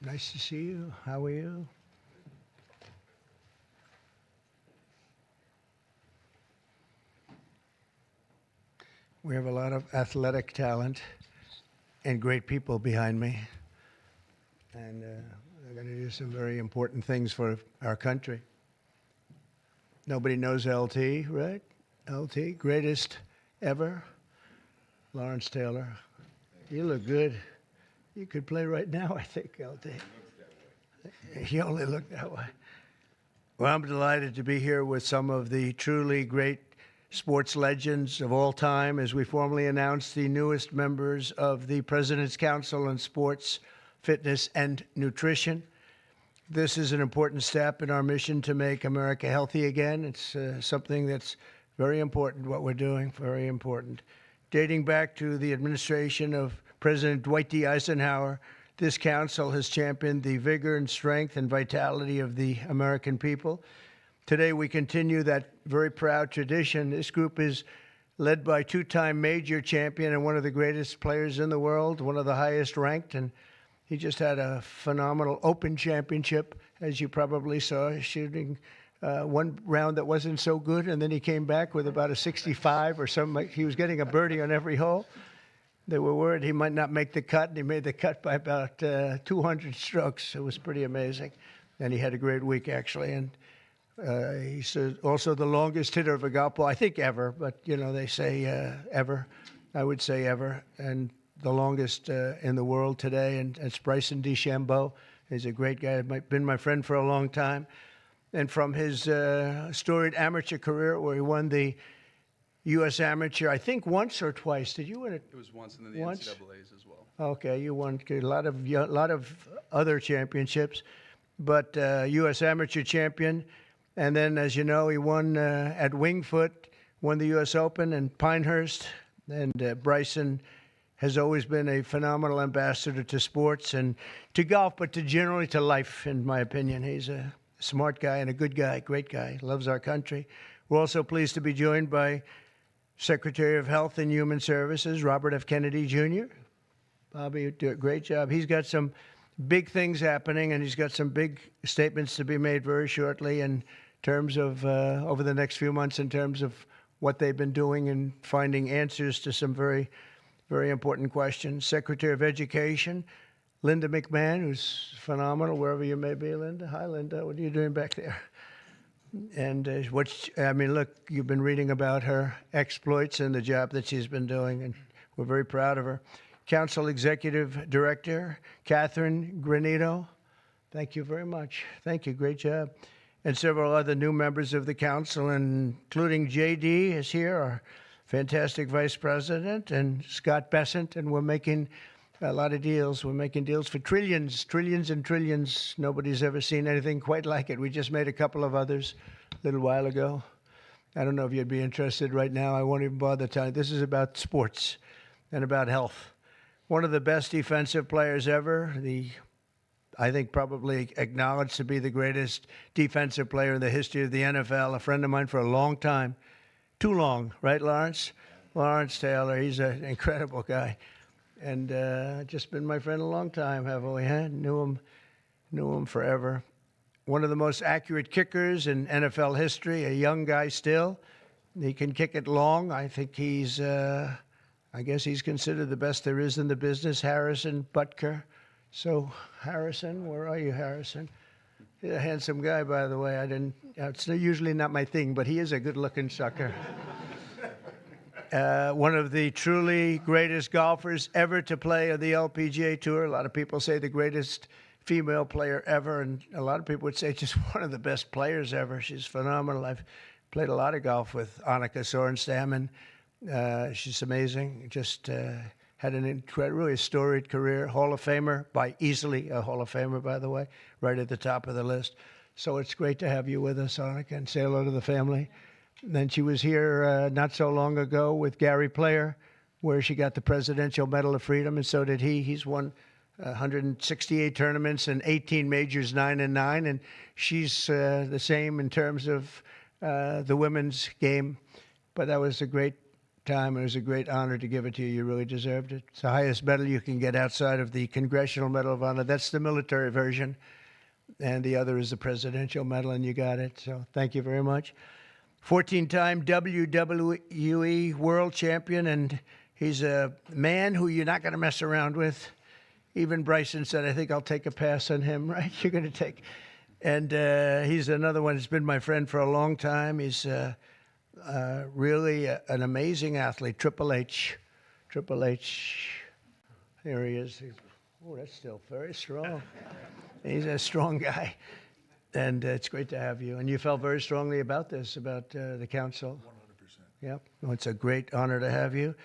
Nice to see you. How are you? We have a lot of athletic talent and great people behind me. And they're going to do some very important things for our country. Nobody knows LT, right? LT, greatest ever. Lawrence Taylor. You look good. You could play right now, I think, LT. You only look that way. Well, I'm delighted to be here with some of the truly great sports legends of all time as we formally announce the newest members of the President's Council on Sports, Fitness, and Nutrition. This is an important step in our mission to make America healthy again. It's something that's very important, what we're doing, very important. Dating back to the administration of President Dwight D. Eisenhower, this council has championed the vigor and strength and vitality of the American people. Today, we continue that very proud tradition. This group is led by two-time major champion and one of the greatest players in the world, one of the highest ranked, and he just had a phenomenal Open Championship, as you probably saw, shooting one round that wasn't so good, and then he came back with about a 65 or something. He was getting a birdie on every hole. They were worried he might not make the cut, and he made the cut by about 200 strokes. It was pretty amazing, and he had a great week, actually. And he's also the longest hitter of a golf ball, I think ever, but, you know, they say ever. I would say ever. And the longest in the world today, and it's Bryson DeChambeau. He's a great guy, been my friend for a long time. And from his storied amateur career, where he won the U.S. Amateur, I think once or twice. Did you win it? It was once, and then the NCAAs as well. Okay, you won a lot of other championships, but U.S. Amateur champion. And then, as you know, he won at Winged Foot, won the U.S. Open in Pinehurst. And Bryson has always been a phenomenal ambassador to sports and to golf, but generally to life, in my opinion. He's a smart guy and a good guy, great guy, loves our country. We're also pleased to be joined by Secretary of Health and Human Services, Robert F. Kennedy, Jr. Bobby, you do a great job. He's got some big things happening, and he's got some big statements to be made very shortly in terms of, over the next few months, in terms of what they've been doing and finding answers to some very, very important questions. Secretary of Education, Linda McMahon, who's phenomenal, wherever you may be, Linda. Hi, Linda. What are you doing back there? And look, you've been reading about her exploits and the job that she's been doing, and we're very proud of her. Council Executive Director, Catherine Granito. Thank you very much. Thank you. Great job. And several other new members of the council, including J.D. is here, our fantastic vice president, and Scott Bessent, and we're making a lot of deals. We're making deals for trillions and trillions. Nobody's ever seen anything quite like it. We just made a couple of others a little while ago. I don't know if you'd be interested right now. I won't even bother telling you. This is about sports and about health. One of the best defensive players ever, I think probably acknowledged to be the greatest defensive player in the history of the NFL, a friend of mine for a long time. Too long, right, Lawrence? Lawrence Taylor, he's an incredible guy. And just been my friend a long time, haven't we? Huh? Knew him forever. One of the most accurate kickers in NFL history, a young guy still. He can kick it long. I think he's, I guess he's considered the best there is in the business, Harrison Butker. So, Harrison, where are you, Harrison? He's a handsome guy, by the way. It's usually not my thing, but he is a good-looking sucker. One of the truly greatest golfers ever to play on the LPGA Tour. A lot of people say the greatest female player ever, and a lot of people would say just one of the best players ever. She's phenomenal. I've played a lot of golf with Annika Sorenstam, and she's amazing. Just had an really storied career. Hall of Famer, by easily a Hall of Famer, by the way, right at the top of the list. So it's great to have you with us, Annika, and say hello to the family. And then she was here not so long ago with Gary Player, where she got the Presidential Medal of Freedom, and so did he. He's won 168 tournaments and 18 majors, 9-9, and she's the same in terms of the women's game. But that was a great time. It was a great honor to give it to you. You really deserved it. It's the highest medal you can get outside of the Congressional Medal of Honor. That's the military version. And the other is the Presidential Medal, and you got it. So thank you very much. 14-time WWE World Champion, and he's a man who you're not going to mess around with. Even Bryson said, I think I'll take a pass on him, right? You're going to take. And he's another one that's been my friend for a long time. He's really an amazing athlete. Triple H. There he is. Oh, that's still very strong. He's a strong guy. And it's great to have you. And you felt very strongly about this, about the council. 100%. Yep. Well, it's a great honor to have you.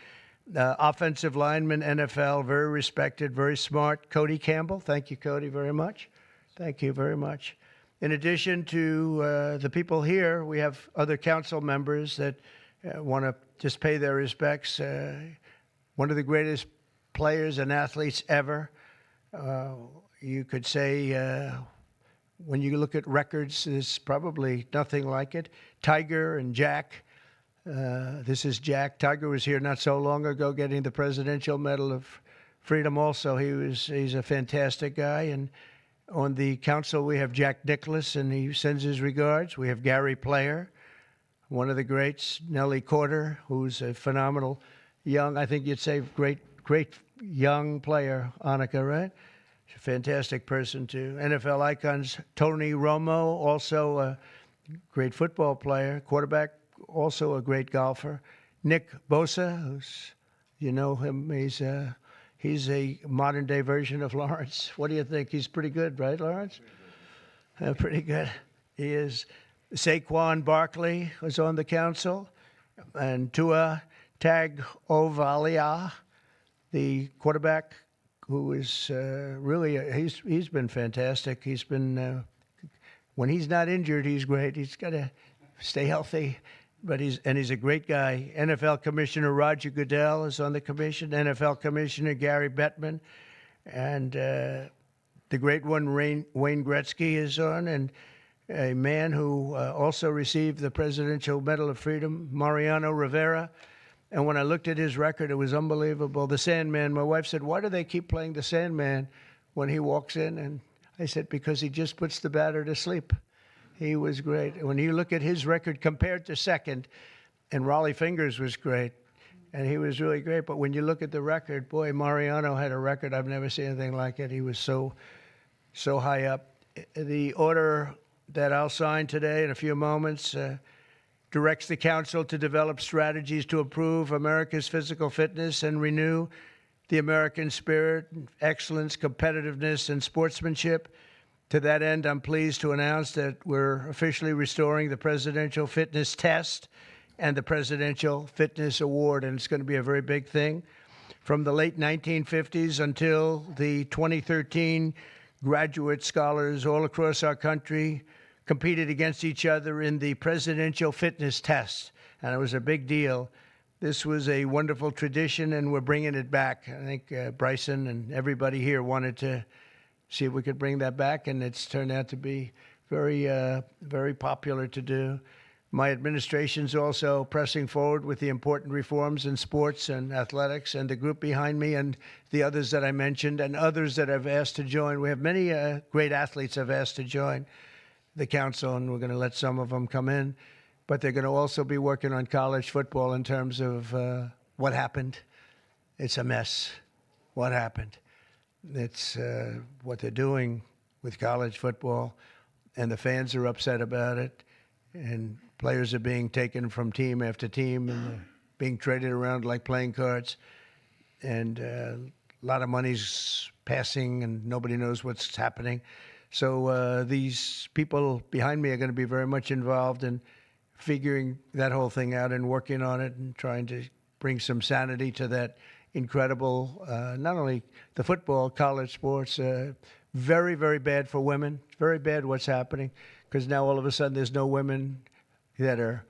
Offensive lineman, NFL, very respected, very smart. Cody Campbell. Thank you, Cody, very much. Thank you very much. In addition to the people here, we have other council members that want to just pay their respects. One of the greatest players and athletes ever. You could say, when you look at records, there's probably nothing like it. Tiger and Jack. This is Jack. Tiger was here not so long ago getting the Presidential Medal of Freedom also. He's a fantastic guy. And on the council, we have Jack Nicklaus, and he sends his regards. We have Gary Player, one of the greats. Nellie Corder, who's a phenomenal young, I think you'd say great young player. Annika, right? She's a fantastic person, too. NFL icons, Tony Romo, also a great football player. Quarterback, also a great golfer. Nick Bosa, who's, you know him, he's a modern-day version of Lawrence. What do you think? He's pretty good, right, Lawrence? Pretty good. He is. Saquon Barkley was on the council. And Tua Tagovailoa, the quarterback, who is really, he's been fantastic. He's been, when he's not injured, he's great. He's got to stay healthy. But he's a great guy. NFL Commissioner Roger Goodell is on the commission. NFL Commissioner Gary Bettman. And the great one, Wayne Gretzky, is on. And a man who also received the Presidential Medal of Freedom, Mariano Rivera. And when I looked at his record, it was unbelievable. The Sandman, my wife said, why do they keep playing the Sandman when he walks in? And I said, because he just puts the batter to sleep. He was great. When you look at his record compared to second, and Raleigh Fingers was great, and he was really great. But when you look at the record, boy, Mariano had a record. I've never seen anything like it. He was so high up. The order that I'll sign today in a few moments directs the council to develop strategies to improve America's physical fitness and renew the American spirit, excellence, competitiveness, and sportsmanship. To that end, I'm pleased to announce that we're officially restoring the Presidential Fitness Test and the Presidential Fitness Award, and it's going to be a very big thing. From the late 1950s until the 2013, graduate scholars all across our country competed against each other in the Presidential Fitness Test, and it was a big deal. This was a wonderful tradition, and we're bringing it back. I think Bryson and everybody here wanted to see if we could bring that back, and it's turned out to be very popular to do. My administration's also pressing forward with the important reforms in sports and athletics, and the group behind me and the others that I mentioned and others that I've asked to join. We have many great athletes I've asked to join the council, and we're going to let some of them come in. But they're going to also be working on college football in terms of what happened. It's a mess. What happened? It's what they're doing with college football, and the fans are upset about it, and players are being taken from team after team and being traded around like playing cards, and a lot of money's passing, and nobody knows what's happening. So these people behind me are going to be very much involved in figuring that whole thing out and working on it and trying to bring some sanity to that incredible, not only the football, college sports, very, very bad for women. Very bad what's happening, because now all of a sudden there's no women that are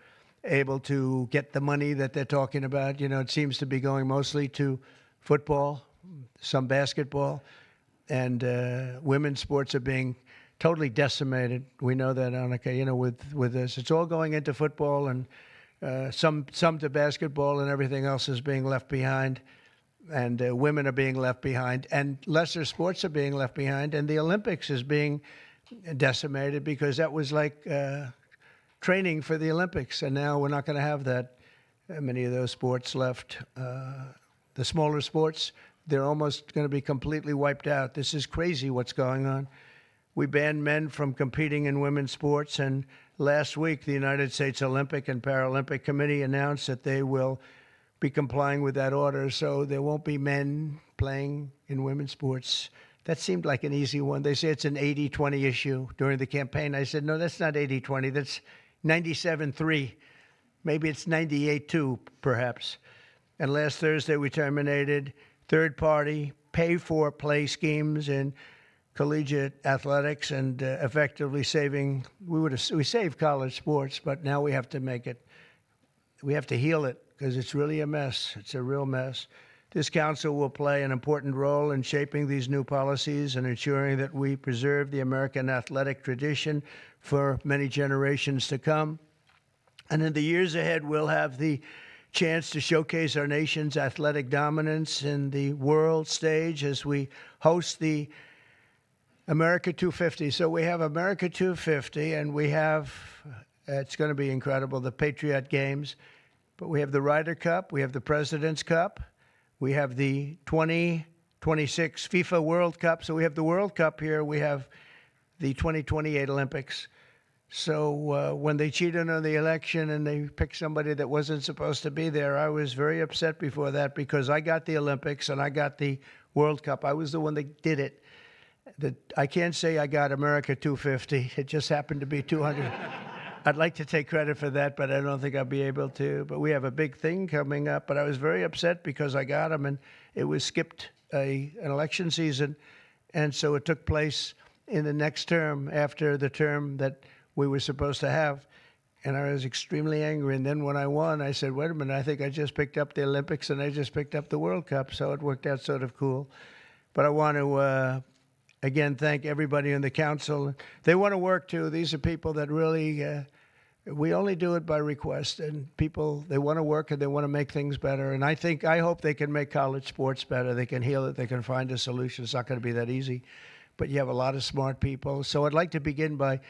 able to get the money that they're talking about. You know, it seems to be going mostly to football, some basketball, and women's sports are being totally decimated. We know that, Annika, you know, with this. It's all going into football, and some to basketball, and everything else is being left behind. And women are being left behind, and lesser sports are being left behind, and the Olympics is being decimated because that was like training for the Olympics, and now we're not going to have that many of those sports left. The smaller sports, they're almost going to be completely wiped out. This is crazy what's going on. We banned men from competing in women's sports, and last week the United States Olympic and Paralympic Committee announced that they will be complying with that order, so there won't be men playing in women's sports. That seemed like an easy one. They say it's an 80-20 issue during the campaign. I said, no, that's not 80-20. That's 97-3. Maybe it's 98-2, perhaps. And last Thursday, we terminated third-party pay-for-play schemes in collegiate athletics and effectively saving. We saved college sports, but now we have to make it. We have to heal it, because it's really a mess. It's a real mess. This council will play an important role in shaping these new policies and ensuring that we preserve the American athletic tradition for many generations to come. And in the years ahead, we'll have the chance to showcase our nation's athletic dominance in the world stage as we host the America 250. So we have America 250, and we have, it's going to be incredible, the Patriot Games. But we have the Ryder Cup, we have the President's Cup, we have the 2026 FIFA World Cup. So we have the World Cup here, we have the 2028 Olympics. So when they cheated on the election and they picked somebody that wasn't supposed to be there, I was very upset before that, because I got the Olympics and I got the World Cup. I was the one that did it. I can't say I got America 250. It just happened to be 200. I'd like to take credit for that, but I don't think I'll be able to. But we have a big thing coming up. But I was very upset because I got them, and it was skipped an election season. And so it took place in the next term, after the term that we were supposed to have. And I was extremely angry. And then when I won, I said, wait a minute, I think I just picked up the Olympics and I just picked up the World Cup. So it worked out sort of cool. But I want to again, thank everybody in the council. They want to work, too. These are people that really, we only do it by request. And people, they want to work and they want to make things better. And I hope they can make college sports better. They can heal it. They can find a solution. It's not going to be that easy. But you have a lot of smart people. So I'd like to begin by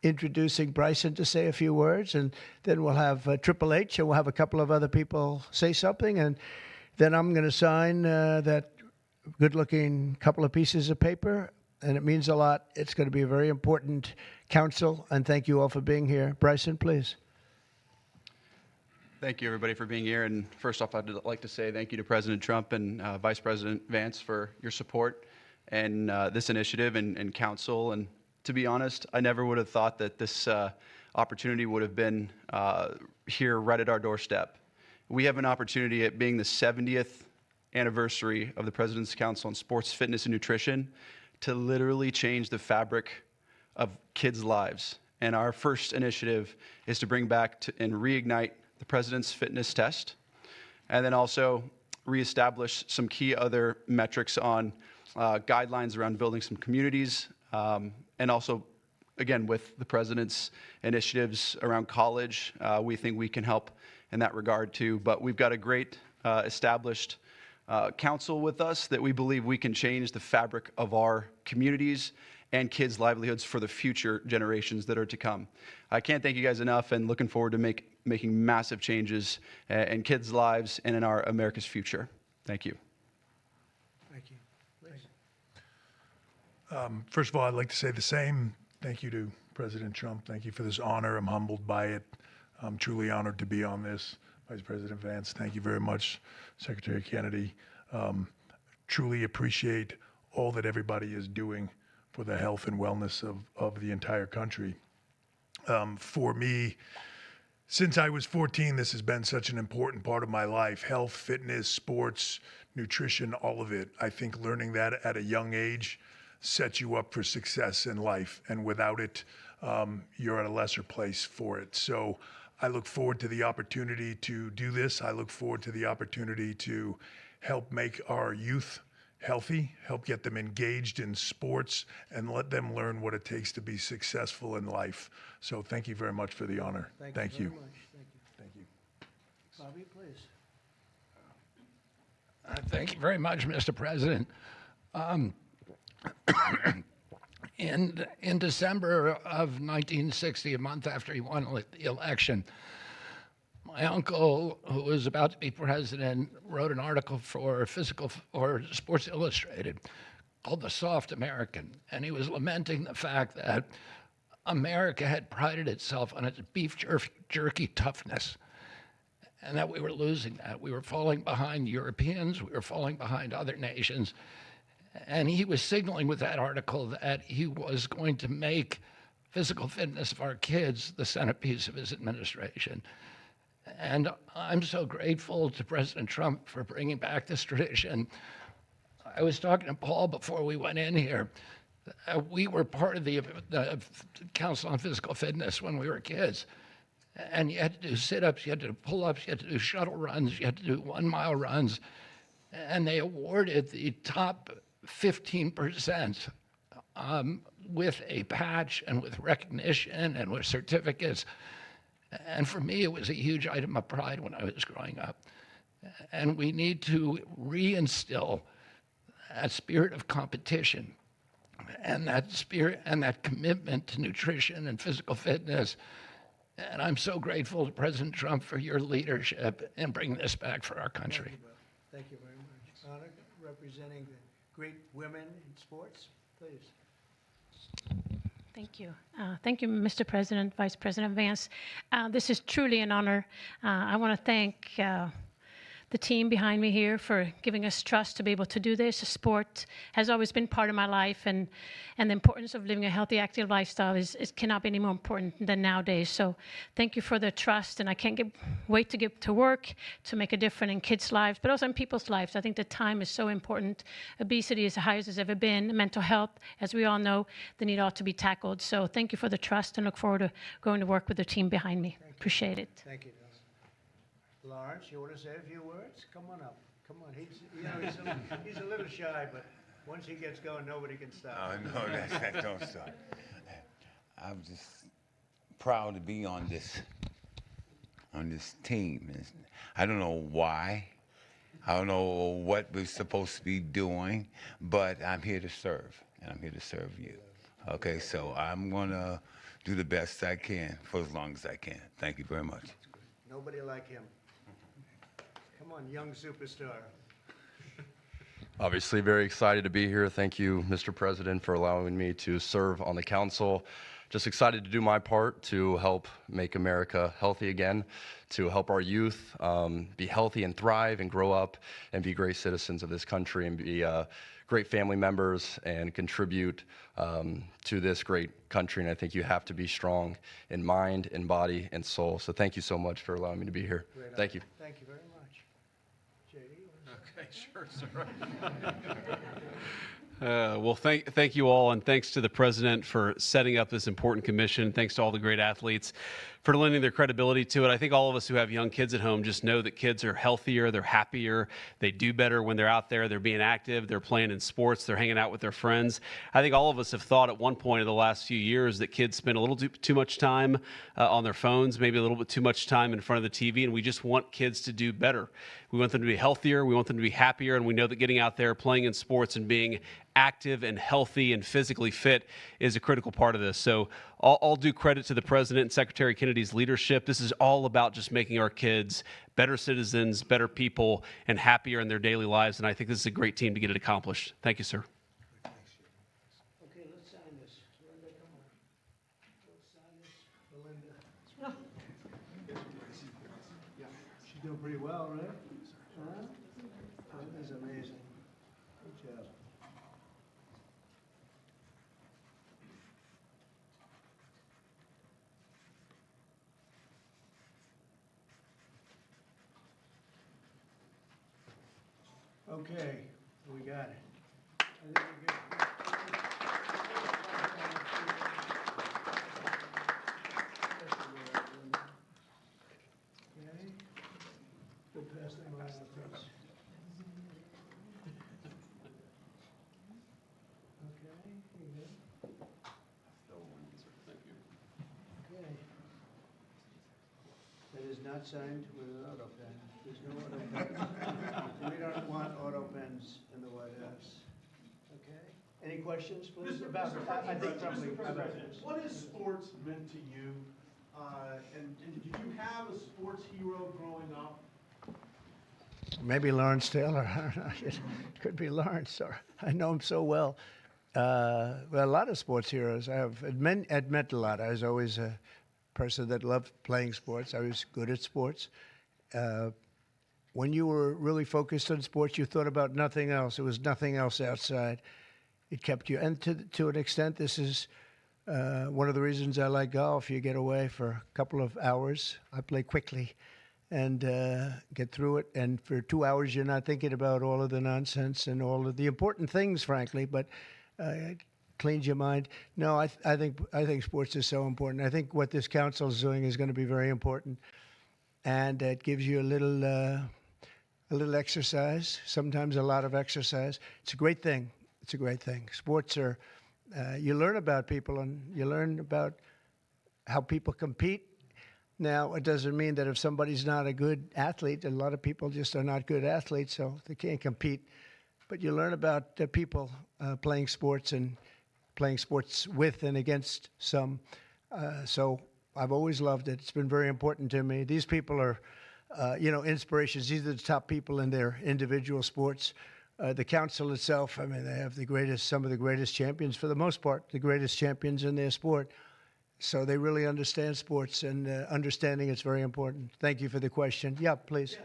introducing Bryson to say a few words. And then we'll have Triple H, and we'll have a couple of other people say something. And then I'm going to sign that good-looking couple of pieces of paper. And it means a lot. It's going to be a very important council, and thank you all for being here. Bryson, please. Thank you, everybody, for being here. And first off, I'd like to say thank you to President Trump and Vice President Vance for your support and this initiative and council. And to be honest, I never would have thought that this opportunity would have been here right at our doorstep. We have an opportunity at being the 70th anniversary of the President's Council on Sports, Fitness, and Nutrition to literally change the fabric of kids' lives. And our first initiative is to bring back and reignite the President's Fitness Test, and then also reestablish some key other metrics on guidelines around building some communities, and also, again, with the President's initiatives around college, we think we can help in that regard too. But we've got a great established council with us that we believe we can change the fabric of our communities and kids' livelihoods for the future generations that are to come. I can't thank you guys enough, and looking forward to making massive changes in kids' lives and in our America's future. Thank you. Thank you. First of all, I'd like to say the same. Thank you to President Trump. Thank you for this honor. I'm humbled by it. I'm truly honored to be on this. Vice President Vance, thank you very much. Secretary Kennedy, truly appreciate all that everybody is doing for the health and wellness of the entire country. For me, since I was 14, this has been such an important part of my life. Health, fitness, sports, nutrition, all of it. I think learning that at a young age sets you up for success in life. And without it, you're at a lesser place for it. So I look forward to the opportunity to do this. I look forward to the opportunity to help make our youth healthy, help get them engaged in sports, and let them learn what it takes to be successful in life. So thank you very much for the honor. Thank you. Very much. Thank you. Thank you. Bobby, please. Thank you very much, Mr. President. In December of 1960, a month after he won the election, my uncle, who was about to be president, wrote an article for Sports Illustrated called "The Soft American," and he was lamenting the fact that America had prided itself on its beef jerky toughness, and that we were losing that. We were falling behind Europeans, we were falling behind other nations, and he was signaling with that article that he was going to make physical fitness of our kids the centerpiece of his administration. And I'm so grateful to President Trump for bringing back this tradition. I was talking to Paul before we went in here. We were part of the Council on Physical Fitness when we were kids. And you had to do sit-ups, you had to do pull-ups, you had to do shuttle runs, you had to do 1-mile runs. And they awarded the top 15% with a patch and with recognition and with certificates. And for me, it was a huge item of pride when I was growing up. And we need to reinstill that spirit of competition and that spirit and that commitment to nutrition and physical fitness. And I'm so grateful to President Trump for your leadership in bringing this back for our country. Thank you very much. Anna, representing the great women in sports, please. Thank you. Thank you, Mr. President, Vice President Vance. This is truly an honor. I want to thank the team behind me here for giving us trust to be able to do this. Sport has always been part of my life, and the importance of living a healthy, active lifestyle cannot be any more important than nowadays. So thank you for the trust, and I can't wait to get to work to make a difference in kids' lives, but also in people's lives. I think the time is so important. Obesity is the highest it's ever been. Mental health, as we all know, the need ought to be tackled. So thank you for the trust, and look forward to going to work with the team behind me. Appreciate it. Thank you, Nelson. Lawrence, you want to say a few words? Come on up. Come on. He's a little shy, but once he gets going, nobody can stop. Oh, no, that don't stop. I'm just proud to be on this team. I don't know why. I don't know what we're supposed to be doing, but I'm here to serve, and I'm here to serve you. Okay, so I'm going to do the best I can for as long as I can. Thank you very much. Nobody like him. Come on, young superstar. Obviously very excited to be here. Thank you, Mr. President, for allowing me to serve on the council. Just excited to do my part to help make America healthy again, to help our youth be healthy and thrive and grow up and be great citizens of this country and be great family members and contribute to this great country. And I think you have to be strong in mind, in body, and soul. So thank you so much for allowing me to be here. Thank you. Thank you very much. Okay, sure, sir. Well, thank you all, and thanks to the president for setting up this important commission. Thanks to all the great athletes for lending their credibility to it. I think all of us who have young kids at home just know that kids are healthier, they're happier, they do better when they're out there, they're being active, they're playing in sports, they're hanging out with their friends. I think all of us have thought at one point in the last few years that kids spend a little too much time on their phones, maybe a little bit too much time in front of the TV, and we just want kids to do better. We want them to be healthier, we want them to be happier, and we know that getting out there, playing in sports, and being active and healthy and physically fit is a critical part of this. So all due credit to the President and Secretary Kennedy's leadership. This is all about just making our kids better citizens, better people, and happier in their daily lives, and I think this is a great team to get it accomplished. Thank you, sir. Okay, let's sign this. Linda, come on. Let's sign this. Belinda. Yeah, she's doing pretty well, right? Huh? That is amazing. Good job. Okay, we got it. I think we're good. Okay. We'll pass them around, please. Okay, you good? Okay. That is not not signed with an auto pen. There's no auto pen. We don't want auto pens in the White House. Okay. Any questions, please? About, I think probably about this. What has sports meant to you? And did you have a sports hero growing up? Maybe Lawrence Taylor. It could be Lawrence. Or I know him so well. Well, a lot of sports heroes. It meant a lot. I was always a person that loved playing sports. I was good at sports. When you were really focused on sports, you thought about nothing else. There was nothing else outside. It kept you. And to an extent, this is one of the reasons I like golf. You get away for a couple of hours. I play quickly and get through it. And for 2 hours, you're not thinking about all of the nonsense and all of the important things, frankly, but it cleans your mind. No, I think sports is so important. I think what this council is doing is going to be very important. And it gives you a little exercise, sometimes a lot of exercise. It's a great thing. It's a great thing. Sports are, you learn about people and you learn about how people compete. Now, it doesn't mean that if somebody's not a good athlete, a lot of people just are not good athletes, so they can't compete. But you learn about people playing sports and playing sports with and against some. So I've always loved it. It's been very important to me. These people are, inspirations. These are the top people in their individual sports. The council itself, I mean, they have some of the greatest champions, for the most part, the greatest champions in their sport. So they really understand sports, and understanding it's very important. Thank you for the question. Yeah, please.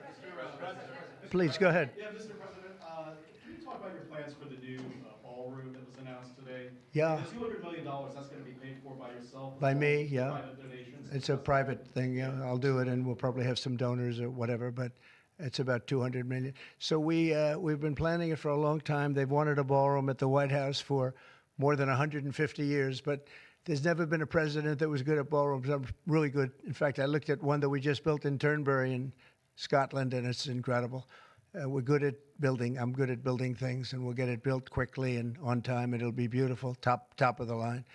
Please, go ahead. Yeah, Mr. President, can you talk about your plans for the new ballroom that was announced today? Yeah. The $200 million, that's going to be paid for by yourself? By me, yeah. Private donations? It's a private thing. Yeah, I'll do it, and we'll probably have some donors or whatever, but it's about $200 million. So we've been planning it for a long time. They've wanted a ballroom at the White House for more than 150 years, but there's never been a president that was good at ballrooms. I'm really good. In fact, I looked at one that we just built in Turnberry in Scotland, and it's incredible. We're good at building. I'm good at building things, and we'll get it built quickly and on time. It'll be beautiful, top of the line.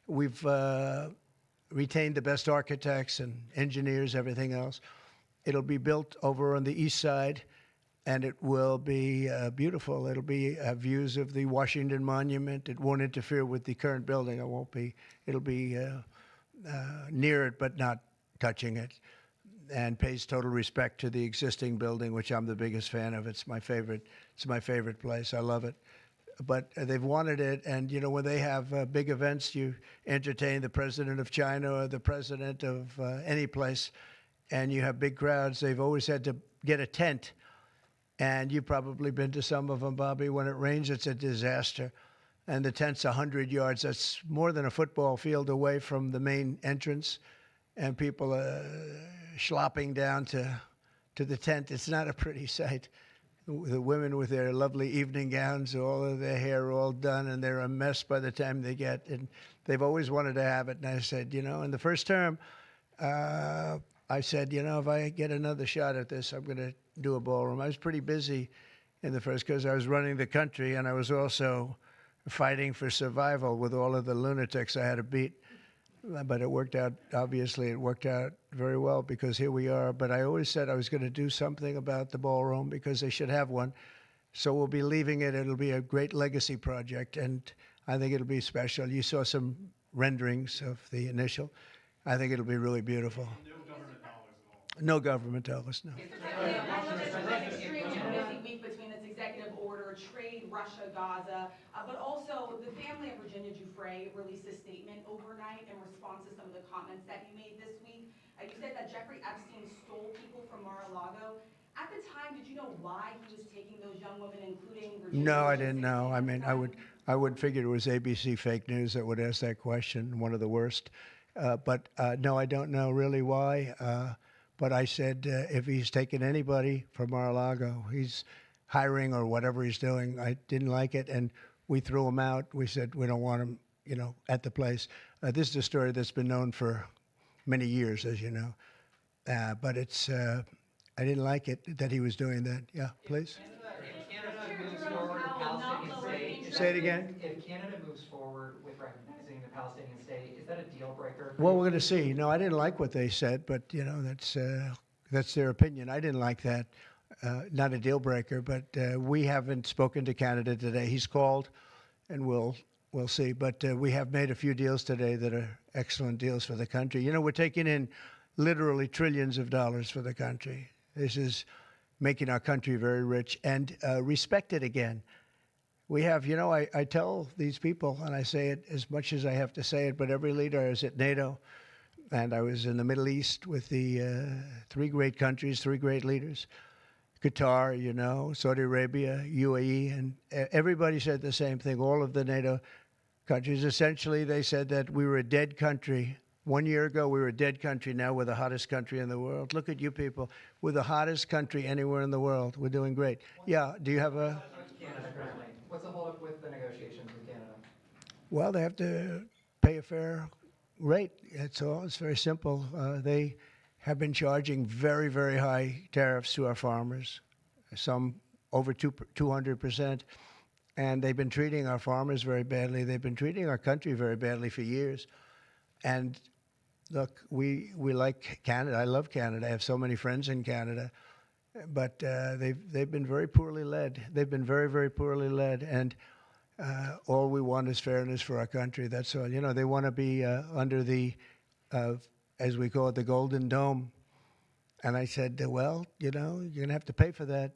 We've retained the best architects and engineers, everything else. It'll be built over on the east side, and it will be beautiful. It'll be views of the Washington Monument. It won't interfere with the current building. It'll be near it, but not touching it, and pays total respect to the existing building, which I'm the biggest fan of. It's my favorite place. I love it. But they've wanted it, and when they have big events, you entertain the president of China or the president of any place, and you have big crowds. They've always had to get a tent. And you've probably been to some of them, Bobby. When it rains, it's a disaster. And the tent's 100 yards. That's more than a football field away from the main entrance. And people are schlopping down to the tent. It's not a pretty sight. The women with their lovely evening gowns, all of their hair all done, and they're a mess by the time they get. And they've always wanted to have it. And I said, in the first term, I said, if I get another shot at this, I'm going to do a ballroom. I was pretty busy in the first because I was running the country, and I was also fighting for survival with all of the lunatics I had to beat. But it worked out, obviously, it worked out very well because here we are. But I always said I was going to do something about the ballroom because they should have one. So we'll be leaving it. It'll be a great legacy project, and I think it'll be special. You saw some renderings of the initial. I think it'll be really beautiful. No government dollars, no. Extremely busy week between this executive order, trade, Russia, Gaza, but also the family of Virginia Giuffre released a statement overnight in response to some of the comments that you made this week. You said that Jeffrey Epstein stole people from Mar-a-Lago. At the time, did you know why he was taking those young women, including Virginia? No, I didn't know. I mean, I would figure it was ABC fake news that would ask that question, one of the worst. But no, I don't know really why. But I said, if he's taking anybody from Mar-a-Lago, he's hiring or whatever he's doing. I didn't like it, and we threw him out. We said we don't want him, at the place. This is a story that's been known for many years, as you know. But it's, I didn't like it that he was doing that. Yeah, please. If Canada moves forward with Palestinian state, say it again. If Canada moves forward with recognizing the Palestinian state, is that a deal breaker? Well, we're going to see. No, I didn't like what they said, but that's That's their opinion. I didn't like that. Not a deal breaker, but we haven't spoken to Canada today. He's called, and we'll see. But we have made a few deals today that are excellent deals for the country. You know, we're taking in literally trillions of dollars for the country. This is making our country very rich and respected again. We have, you know, I tell these people, and I say it as much as I have to say it, but every leader is at NATO, and I was in the Middle East with the 3 great countries, 3 great leaders, Qatar, you know, Saudi Arabia, UAE, and everybody said the same thing. All of the NATO countries, essentially, they said that we were a dead country. 1 year ago, we were a dead country. Now we're the hottest country in the world. Look at you people. We're the hottest country anywhere in the world. We're doing great. Yeah, do you have a... Canada currently. What's the holdup with the negotiations with Canada? Well, they have to pay a fair rate. That's all. It's very simple. They have been charging very, very high tariffs to our farmers, some over 200%. And they've been treating our farmers very badly. They've been treating our country very badly for years. And look, we like Canada. I love Canada. I have so many friends in Canada. But they've been very poorly led. They've been very, very poorly led. And all we want is fairness for our country. That's all. You know, they want to be under the, as we call it, the Golden Dome. And I said, well, you know, you're going to have to pay for that.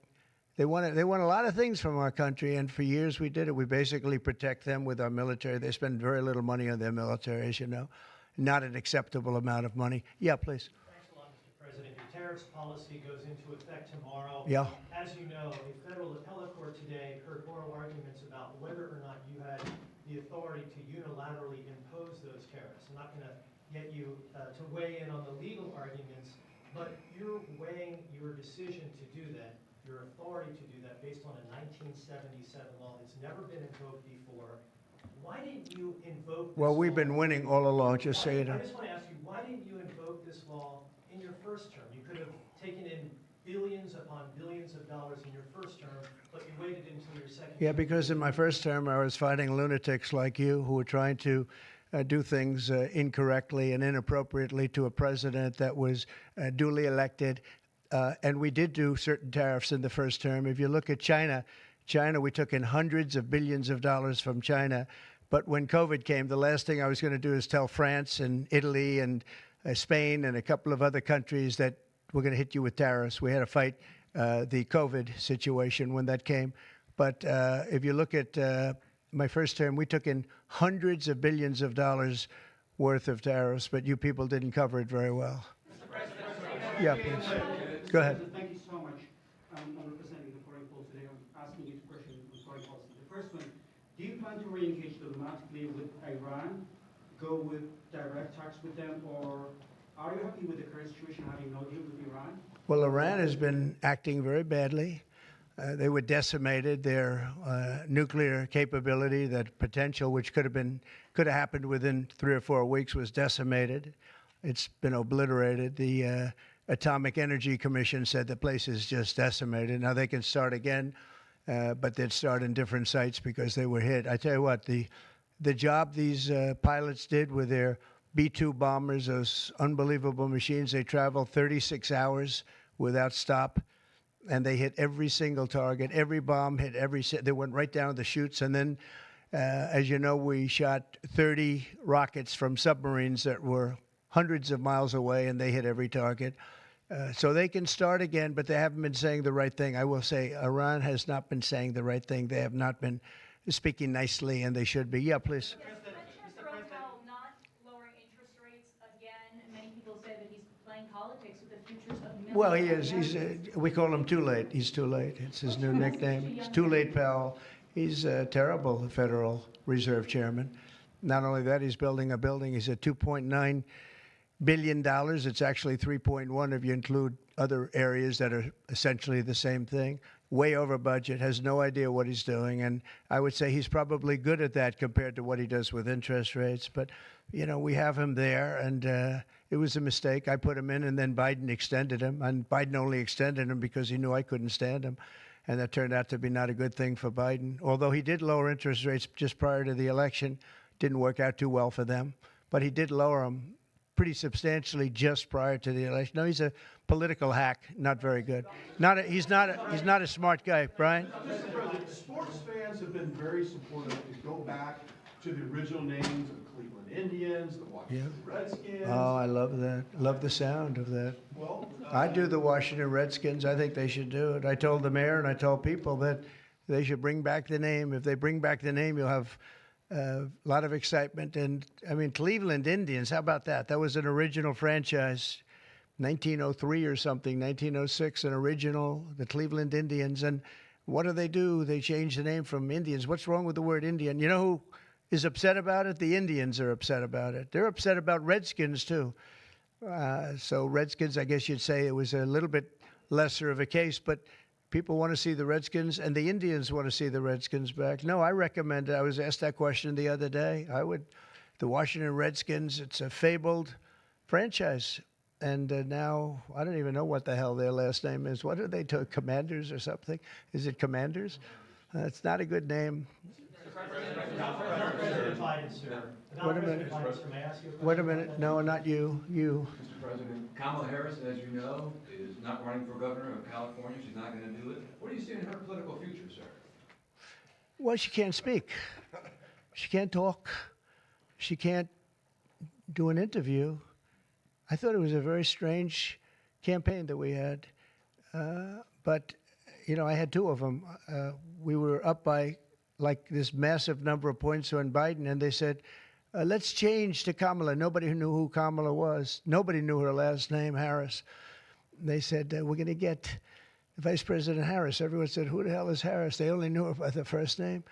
They want a lot of things from our country, and for years we did it. We basically protect them with our military. They spend very little money on their military, as you know. Not an acceptable amount of money. Yeah, please. Thanks a lot, Mr. President. Your tariffs policy goes into effect tomorrow. Yeah. As you know, a federal appellate court today heard oral arguments about whether or not you had the authority to unilaterally impose those tariffs. I'm not going to get you to weigh in on the legal arguments, but you're weighing your decision to do that, your authority to do that, based on a 1977 law that's never been invoked before. Why didn't you invoke this Well, we've law? been winning all along. Just say it. I just want to ask you, why didn't you invoke this law in your first term? You could have taken in billions upon billions of dollars in your first term, but you waited until your second Yeah, term. because in my first term, I was fighting lunatics like you who were trying to do things incorrectly and inappropriately to a president that was duly elected. And we did do certain tariffs in the first term. If you look at China, we took in hundreds of billions of dollars from China. But when COVID came, the last thing I was going to do is tell France and Italy and Spain and a couple of other countries that we're going to hit you with tariffs. We had to fight the COVID situation when that came. But if you look at my first term, we took in hundreds of billions of dollars worth of tariffs, but you people didn't cover it very well. Yeah, please. Go ahead. Thank you so much. I'm representing the foreign policy today. I'm asking you two questions on foreign policy. The first one, do you plan to re-engage diplomatically with Iran, go with direct talks with them, or are you happy with the current situation, having no deal with Iran? Well, Iran has been acting very badly. They were decimated. Their nuclear capability, that potential, which could have happened within 3 or 4 weeks, was decimated. It's been obliterated. The Atomic Energy Commission said the place is just decimated. Now they can start again, but they'd start in different sites because they were hit. I tell you what, the job these pilots did with their B-2 bombers, those unbelievable machines, they traveled 36 hours without stop, and they hit every single target. Every bomb hit they went right down the chutes. And then, as you know, we shot 30 rockets from submarines that were hundreds of miles away, and they hit every target. So they can start again, but they haven't been saying the right thing. I will say Iran has not been saying the right thing. They have not been speaking nicely, and they should be. Yeah, please. Not lowering interest rates again. Many people say that he's playing politics with the futures of millions. Well, he is. We call him Too Late. He's Too Late. It's his new nickname. He's Too Late, pal. He's a terrible Federal Reserve Chairman. Not only that, he's building a building. He's at $2.9 billion. It's actually 3.1 if you include other areas that are essentially the same thing. Way over budget, has no idea what he's doing. And I would say he's probably good at that compared to what he does with interest rates. But, you know, we have him there, and it was a mistake. I put him in, and then Biden extended him. And Biden only extended him because he knew I couldn't stand him. And that turned out to be not a good thing for Biden. Although he did lower interest rates just prior to the election, didn't work out too well for them. But he did lower them pretty substantially just prior to the election. No, he's a political hack, not very good. He's not a smart guy, Brian. Mr. President, sports fans have been very supportive to go back to the original names of the Cleveland Indians, the Washington Redskins. Oh, I love that. Love the sound of that. Well, I do the Washington Redskins. I think they should do it. I told the mayor and I told people that they should bring back the name. If they bring back the name, you'll have a lot of excitement. And, I mean, Cleveland Indians, how about that? That was an original franchise, 1903 or something, 1906, an original, the Cleveland Indians. And what do? They changed the name from Indians. What's wrong with the word Indian? You know who is upset about it? The Indians are upset about it. They're upset about Redskins, too. So Redskins, I guess you'd say it was a little bit lesser of a case, but people want to see the Redskins, and the Indians want to see the Redskins back. No, I recommend it. I was asked that question the other day. The Washington Redskins, it's a fabled franchise. And now, I don't even know what the hell their last name is. What are they, Commanders or something? Is it Commanders? It's not a good name. Wait a minute. Wait a minute. No, not you. You. Mr. President, Kamala Harris, as you know, is not running for governor of California. She's not going to do it. What do you see in her political future, sir? Well, she can't speak. She can't talk. She can't do an interview. I thought it was a very strange campaign that we had. But, you know, I had two of them. We were up by like this massive number of points on Biden, and they said, let's change to Kamala. Nobody knew who Kamala was. Nobody knew her last name, Harris. They said, we're going to get Vice President Harris. Everyone said, who the hell is Harris? They only knew her by the first name.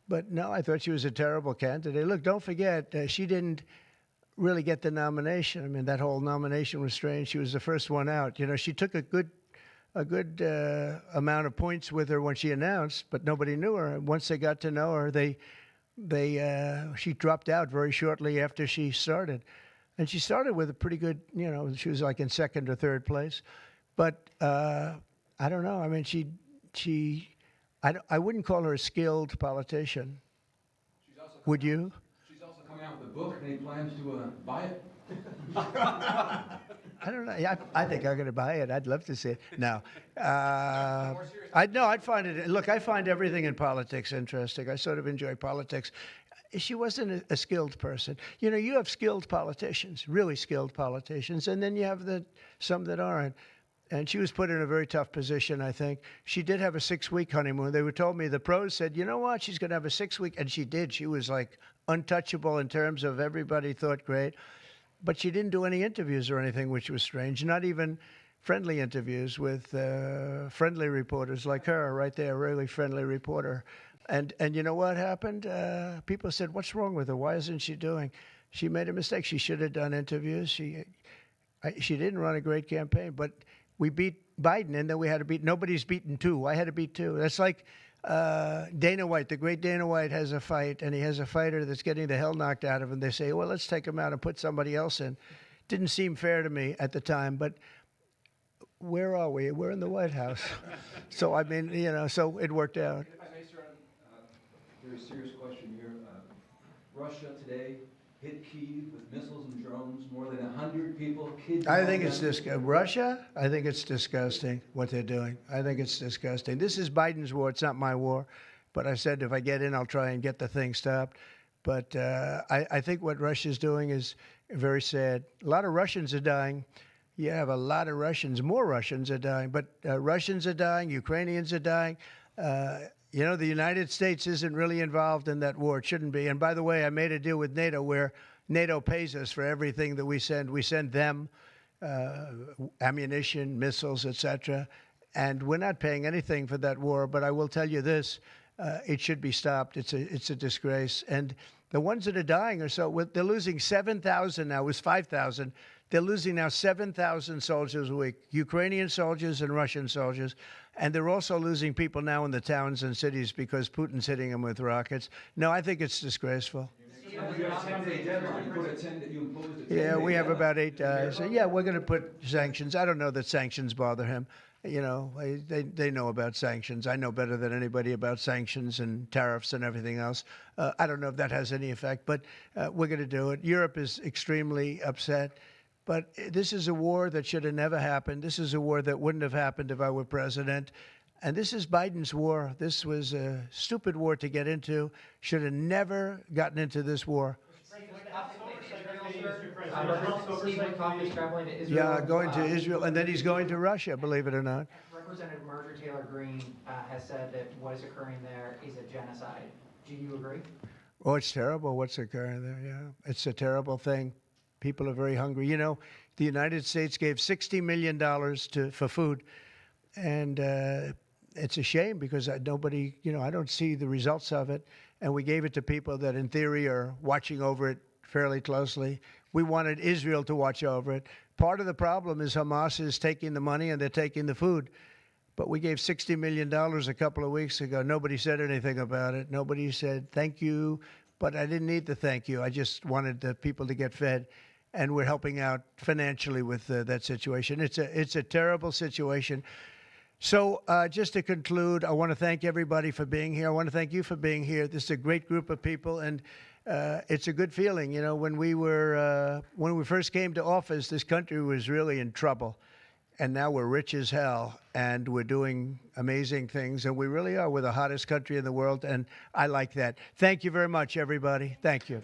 But no, I thought she was a terrible candidate. Look, don't forget, she didn't really get the nomination. I mean, that whole nomination was strange. She was the first one out. You know, she took a good amount of points with her when she announced, but nobody knew her. And once they got to know her, she dropped out very shortly after she started. And she started with a pretty good, you know, she was like in second or third place. But I don't know. I mean, I wouldn't call her a skilled politician. Would you? She's also coming out with a book. Any plans to buy it? I don't know. I think I'm going to buy it. I'd love to see it. No. I'd find it. Look, I find everything in politics interesting. I sort of enjoy politics. She wasn't a skilled person. You know, you have skilled politicians, really skilled politicians, and then you have some that aren't. And she was put in a very tough position, I think. She did have a 6-week honeymoon. They told me, the pros said, you know what, she's going to have a 6-week, and she did. She was like untouchable in terms of everybody thought great. But she didn't do any interviews or anything, which was strange. Not even friendly interviews with friendly reporters like her right there, a really friendly reporter. And you know what happened? People said, what's wrong with her? Why isn't she doing? She made a mistake. She should have done interviews. She didn't run a great campaign, but we beat Biden, and then we had to beat, nobody's beaten two. I had to beat two. That's like Dana White, the great Dana White has a fight, and he has a fighter that's getting the hell knocked out of him. They say, well, let's take him out and put somebody else in. Didn't seem fair to me at the time, but where are we? We're in the White House. So, I mean, you know, so it worked out. If I may, sir, a very serious question here. Russia today hit Kyiv with missiles and drones, more than 100 people kidnapped. I think it's Russia, I think it's disgusting what they're doing. I think it's disgusting. This is Biden's war. It's not my war. But I said if I get in, I'll try and get the thing stopped. But I think what Russia's doing is very sad. A lot of Russians are dying. You have a lot of Russians. More Russians are dying. But Russians are dying. Ukrainians are dying. You know, the United States isn't really involved in that war. It shouldn't be. And by the way, I made a deal with NATO where NATO pays us for everything that we send. We send them ammunition, missiles, etc. And we're not paying anything for that war. But I will tell you this, it should be stopped. It's a disgrace. And the ones that are dying are they're losing 7,000 now. It was 5,000. They're losing now 7,000 soldiers a week, Ukrainian soldiers and Russian soldiers. And they're also losing people now in the towns and cities because Putin's hitting them with rockets. No, I think it's disgraceful. Yeah, we have about 8 days. Yeah, we're going to put sanctions. I don't know that sanctions bother him. You know, they know about sanctions. I know better than anybody about sanctions and tariffs and everything else. I don't know if that has any effect, but we're going to do it. Europe is extremely upset. But this is a war that should have never happened. This is a war that wouldn't have happened if I were president. And this is Biden's war. This was a stupid war to get into. Should have never gotten into this war. Yeah, going to Israel, and then he's going to Russia, believe it or not. Representative Marjorie Taylor Greene has said that what is occurring there is a genocide. Do you agree? Oh, it's terrible what's occurring there, yeah. It's a terrible thing. People are very hungry. You know, the United States gave $60 million for food, and it's a shame because nobody, you know, I don't see the results of it, and we gave it to people that in theory are watching over it fairly closely. We wanted Israel to watch over it. Part of the problem is Hamas is taking the money and they're taking the food. But we gave $60 million a couple of weeks ago. Nobody said anything about it. Nobody said thank you, but I didn't need the thank you. I just wanted the people to get fed, and we're helping out financially with that situation. It's a terrible situation. So just to conclude, I want to thank everybody for being here. I want to thank you for being here. This is a great group of people, and it's a good feeling. You know, when we first came to office, this country was really in trouble. And now we're rich as hell, and we're doing amazing things, and we really are. We're the hottest country in the world, and I like that. Thank you very much, everybody. Thank you.